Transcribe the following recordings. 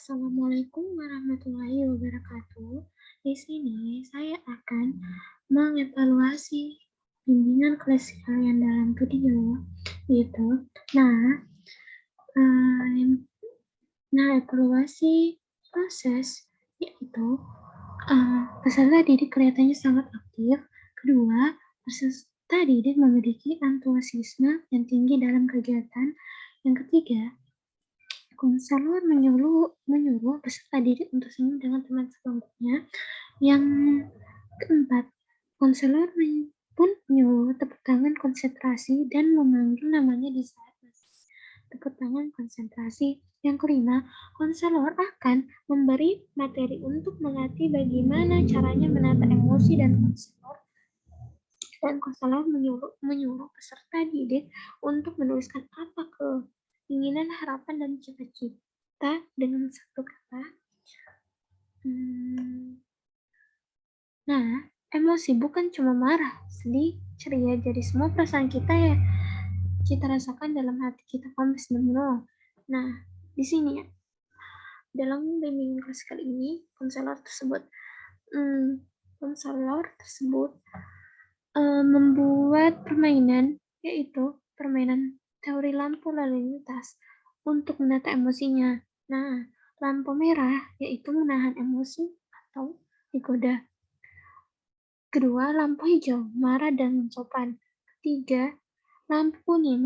Assalamualaikum warahmatullahi wabarakatuh. Di sini saya akan mengevaluasi bimbingan kelas kalian dalam video gitu. Eh, evaluasi proses yaitu peserta didik kelihatannya sangat aktif. Kedua, peserta didik memiliki antusiasme yang tinggi dalam kegiatan. Yang ketiga, konselor menyuruh peserta didik untuk senyum dengan teman sebangkunya. Yang keempat, konselor pun menyuruh tepuk tangan konsentrasi dan memanggil namanya di saat tepuk tangan konsentrasi. Yang kelima, konselor akan memberi materi untuk melatih bagaimana caranya menata emosi dan konselor menyuruh peserta didik untuk menuliskan apa keinginan, harapan, dan cita-cita dengan satu kata. Nah, emosi bukan cuma marah, sedih, ceria, jadi semua perasaan kita rasakan dalam hati kita kompres dan menolak. Nah, di sini ya, dalam bimbingan kelas kali ini, konselor tersebut membuat permainan, yaitu permainan teori lampu lalu lintas untuk menata emosinya. Nah, lampu merah yaitu menahan emosi atau digoda. Kedua, lampu hijau, marah dan sopan. Ketiga, lampu kuning,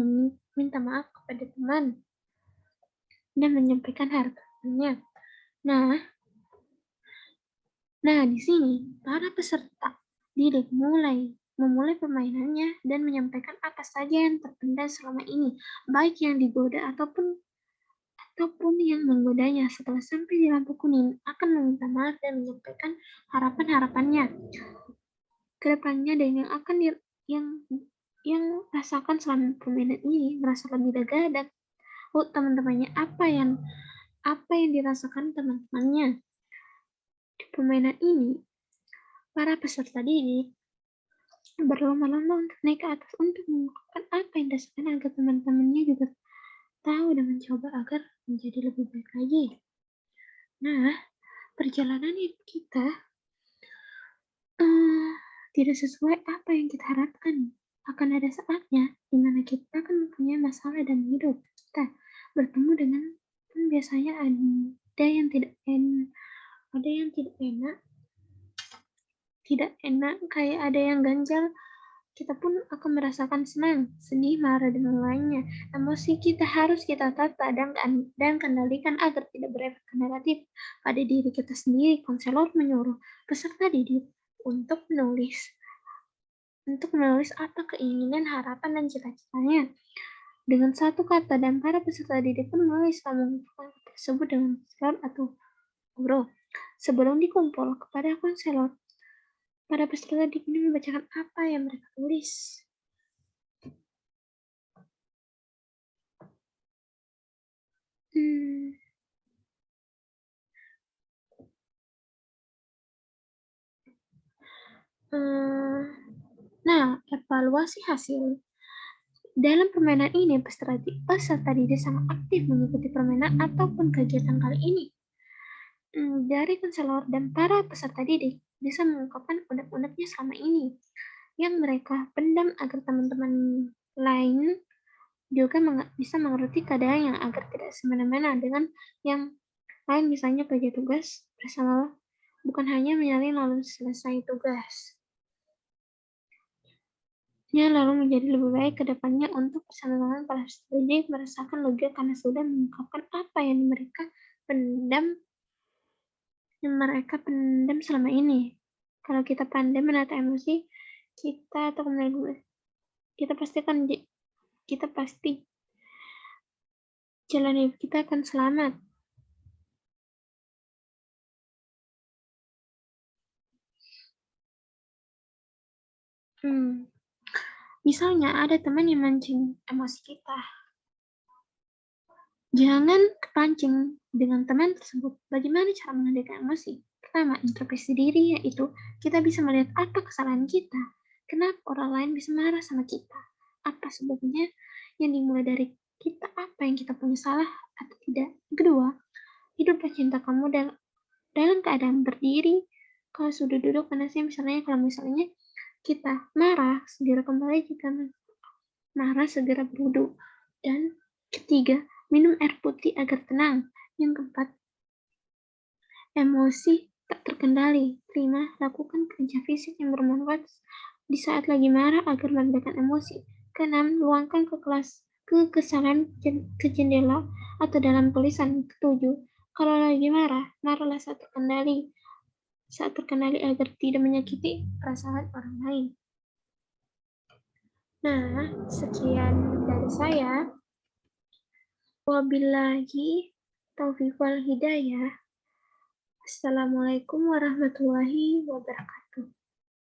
meminta maaf kepada teman dan menyampaikan harapannya. Nah, di sini para peserta didik memulai permainannya dan menyampaikan apa saja yang terpendam selama ini, baik yang digoda ataupun yang menggodanya. Setelah sampai di lampu kuning, akan meminta maaf dan menyampaikan harapan-harapannya kedepannya, dan yang rasakan selama permainan ini merasa lebih lega dan teman-temannya apa yang dirasakan teman-temannya. Di permainan ini, para peserta didik berlomba-lomba untuk naik ke atas untuk mengungkapkan apa yang dirasakan agar teman-temannya juga tahu dan mencoba agar menjadi lebih baik lagi. Nah, perjalanan hidup kita tidak sesuai apa yang kita harapkan. Akan ada saatnya di mana kita akan mempunyai masalah dalam hidup. Kita bertemu dengan biasanya ada yang tidak enak, kayak ada yang ganjal. Kita pun akan merasakan senang, sedih, marah, dan lainnya. Emosi kita harus kita tata dan kendalikan agar tidak berefek negatif pada diri kita sendiri. Konselor menyuruh peserta didik untuk menulis apa keinginan, harapan, dan cita-citanya dengan satu kata, dan para peserta didik pun menulis mengumpulkan tersebut dengan konselor atau guru. Sebelum dikumpul kepada konselor, para peserta didik ini membacakan apa yang mereka tulis. Nah, evaluasi hasil. Dalam permainan ini, peserta didik sangat aktif mengikuti permainan ataupun kegiatan kali ini. Dari konselor dan para peserta didik bisa mengungkapkan unek-uneknya selama ini yang mereka pendam agar teman-teman lain juga bisa mengerti keadaan yang agar tidak semena-mena dengan yang lain, misalnya kerja tugas bersama, bukan hanya menyalin lalu selesai tugas. Lalu menjadi lebih baik ke depannya untuk persamaan para peserta didik merasakan lega karena sudah mengungkapkan apa yang mereka pendam selama ini. Kalau kita pandai menata emosi kita atau kita pasti jalan hidup kita akan selamat. Misalnya ada teman yang mancing emosi kita. Jangan kepancing dengan teman tersebut. Bagaimana cara mengendalikan emosi? Pertama, introspeksi diri, yaitu kita bisa melihat apa kesalahan kita. Kenapa orang lain bisa marah sama kita? Apa sebabnya? Yang dimulai dari kita, apa yang kita punya salah atau tidak. Kedua, Hiduplah cinta kamu dalam keadaan berdiri. Kalau sudah duduk, panasnya misalnya kalau misalnya kita marah, segera kembali. Jika marah, segera berwudu. Dan ketiga, minum air putih agar tenang. Yang keempat, emosi tak terkendali. Terima, lakukan kerja fisik yang bermanfaat di saat lagi marah agar meredakan emosi. Keenam, luangkan kekesalan ke jendela atau dalam tulisan. Ketujuh, kalau lagi marah, marahlah saat terkendali. Saat terkendali agar tidak menyakiti perasaan orang lain. Nah, sekian dari saya. Wabillahi taufiq wal hidayah. Assalamualaikum warahmatullahi wabarakatuh.